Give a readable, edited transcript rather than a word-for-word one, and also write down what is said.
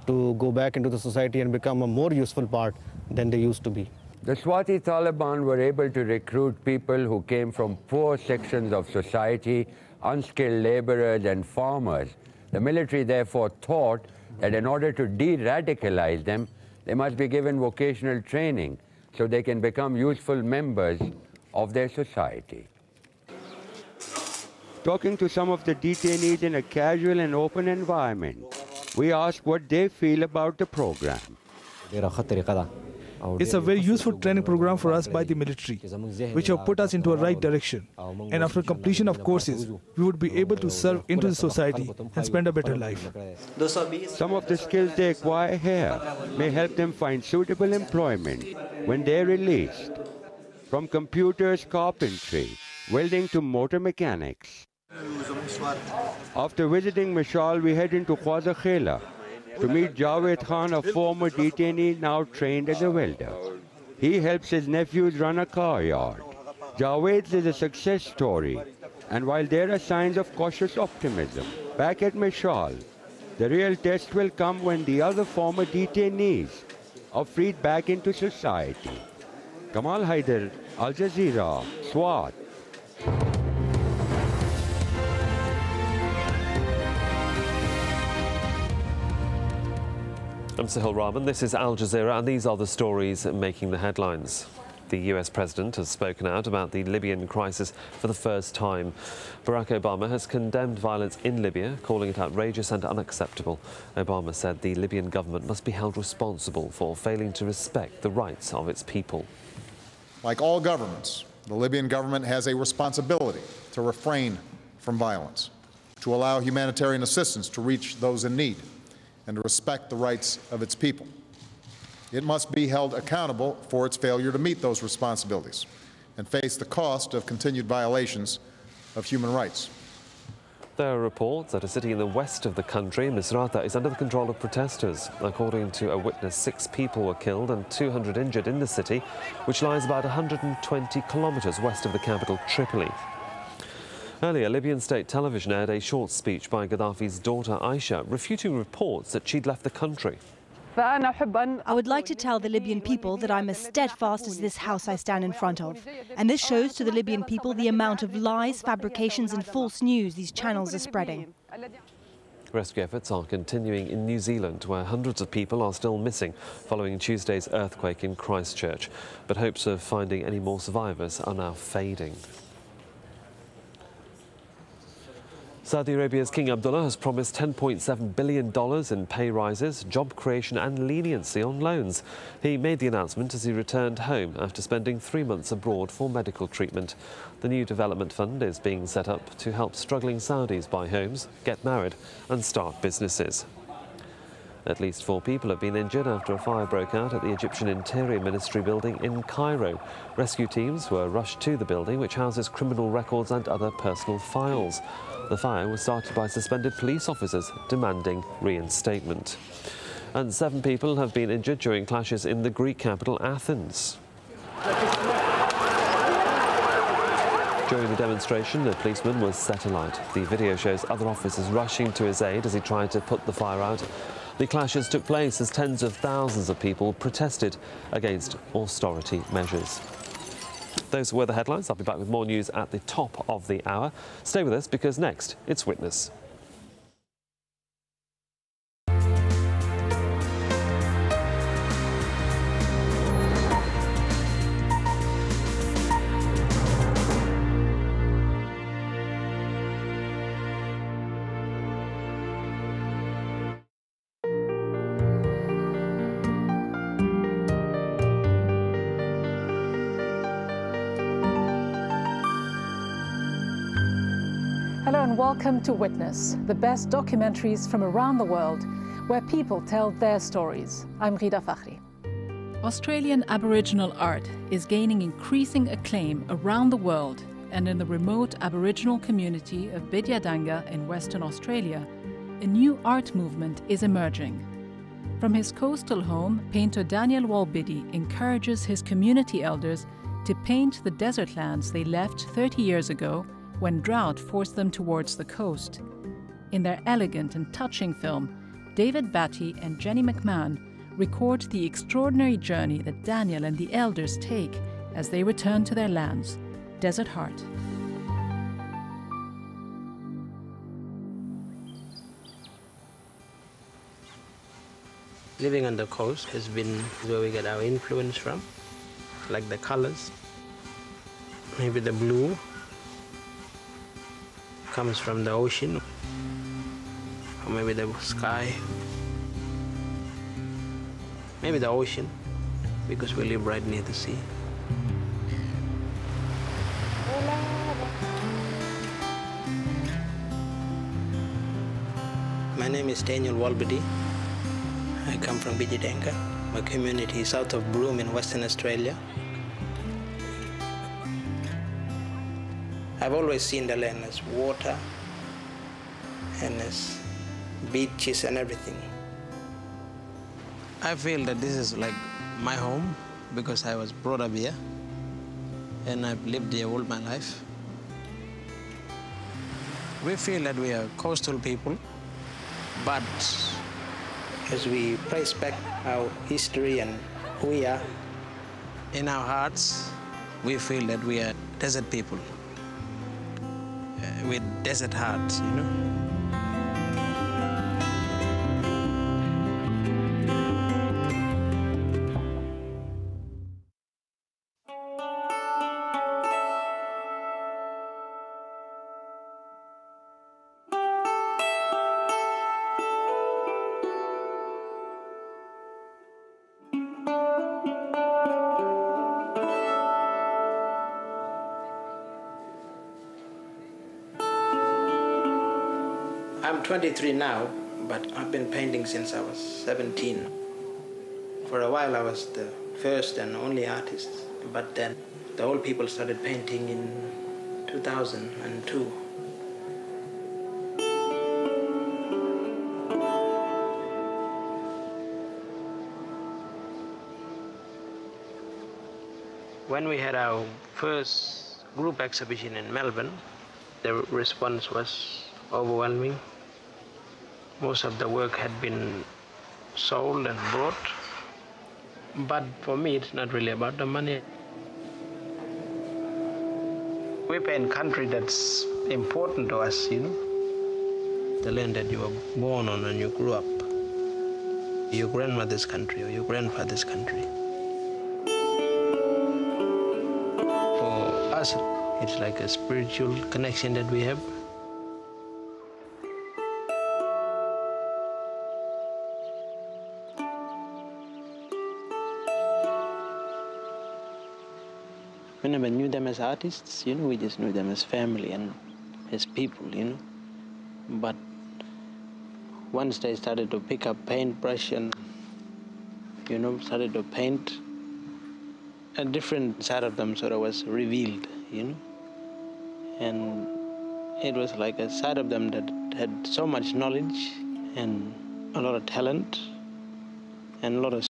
to go back into the society and become a more useful part than they used to be. The Swati Taliban were able to recruit people who came from poor sections of society, unskilled laborers and farmers. The military therefore thought that in order to de-radicalize them, they must be given vocational training so they can become useful members of their society. Talking to some of the detainees in a casual and open environment, we asked what they feel about the program. It's a very useful training program for us by the military, which have put us into a right direction. And after completion of courses, we would be able to serve into the society and spend a better life. Some of the skills they acquire here may help them find suitable employment when they're released. From computers, carpentry, welding to motor mechanics. After visiting Mishal, we head into AlJazeera to meet Javed Khan, a former detainee now trained as a welder. He helps his nephews run a car yard. Javed's is a success story, and while there are signs of cautious optimism, back at Mishal, the real test will come when the other former detainees are freed back into society. Kamal Haider, AlJazeera, Swat. I'm Sahil Rahman. This is Al Jazeera, and these are the stories making the headlines. The US president has spoken out about the Libyan crisis for the first time. Barack Obama has condemned violence in Libya, calling it outrageous and unacceptable. Obama said the Libyan government must be held responsible for failing to respect the rights of its people. Like all governments, the Libyan government has a responsibility to refrain from violence, to allow humanitarian assistance to reach those in need, and to respect the rights of its people. It must be held accountable for its failure to meet those responsibilities and face the cost of continued violations of human rights. There are reports that a city in the west of the country, Misrata, is under the control of protesters. According to a witness, 6 people were killed and 200 injured in the city, which lies about 120 kilometers west of the capital, Tripoli. Earlier, Libyan state television aired a short speech by Gaddafi's daughter Aisha, refuting reports that she'd left the country. I would like to tell the Libyan people that I'm as steadfast as this house I stand in front of. And this shows to the Libyan people the amount of lies, fabrications and false news these channels are spreading. Rescue efforts are continuing in New Zealand, where hundreds of people are still missing following Tuesday's earthquake in Christchurch. But hopes of finding any more survivors are now fading. Saudi Arabia's King Abdullah has promised $10.7 billion in pay rises, job creation and leniency on loans. He made the announcement as he returned home after spending 3 months abroad for medical treatment. The new development fund is being set up to help struggling Saudis buy homes, get married and start businesses. At least 4 people have been injured after a fire broke out at the Egyptian Interior Ministry building in Cairo. Rescue teams were rushed to the building, which houses criminal records and other personal files. The fire was started by suspended police officers demanding reinstatement. And 7 people have been injured during clashes in the Greek capital, Athens. During the demonstration, a policeman was set alight. The video shows other officers rushing to his aid as he tried to put the fire out. The clashes took place as tens of thousands of people protested against austerity measures. Those were the headlines. I'll be back with more news at the top of the hour. Stay with us because next, it's Witness. Hello and welcome to Witness, the best documentaries from around the world, where people tell their stories. I'm Rida Fakhri. Australian Aboriginal art is gaining increasing acclaim around the world, and in the remote Aboriginal community of Bidyadanga in Western Australia, a new art movement is emerging. From his coastal home, painter Daniel Walbidi encourages his community elders to paint the desert lands they left 30 years ago when drought forced them towards the coast. In their elegant and touching film, David Batty and Jenny McMahon record the extraordinary journey that Daniel and the elders take as they return to their lands, Desert Heart. Living on the coast has been where we get our influence from, like the colors. Maybe the blue comes from the ocean, or maybe the sky. Maybe the ocean, because we live right near the sea. My name is Daniel Walbody. I come from Bijidanga. My community is south of Broome in Western Australia. I've always seen the land as water and as beaches and everything. I feel that this is like my home because I was brought up here and I've lived here all my life. We feel that we are coastal people, but as we trace back our history and who we are, in our hearts, we feel that we are desert people with desert hearts, you know. I'm 23 now, but I've been painting since I was 17. For a while I was the first and only artist, but then the old people started painting in 2002. When we had our first group exhibition in Melbourne, the response was overwhelming. Most of the work had been sold and bought. But for me, it's not really about the money. We paint country that's important to us, you know. The land that you were born on and you grew up. Your grandmother's country or your grandfather's country. For us, it's like a spiritual connection that we have. We never knew them as artists, you know, we just knew them as family and as people, you know. But once they started to pick up paintbrush and, you know, started to paint, a different side of them sort of was revealed, you know. And it was like a side of them that had so much knowledge and a lot of talent and a lot of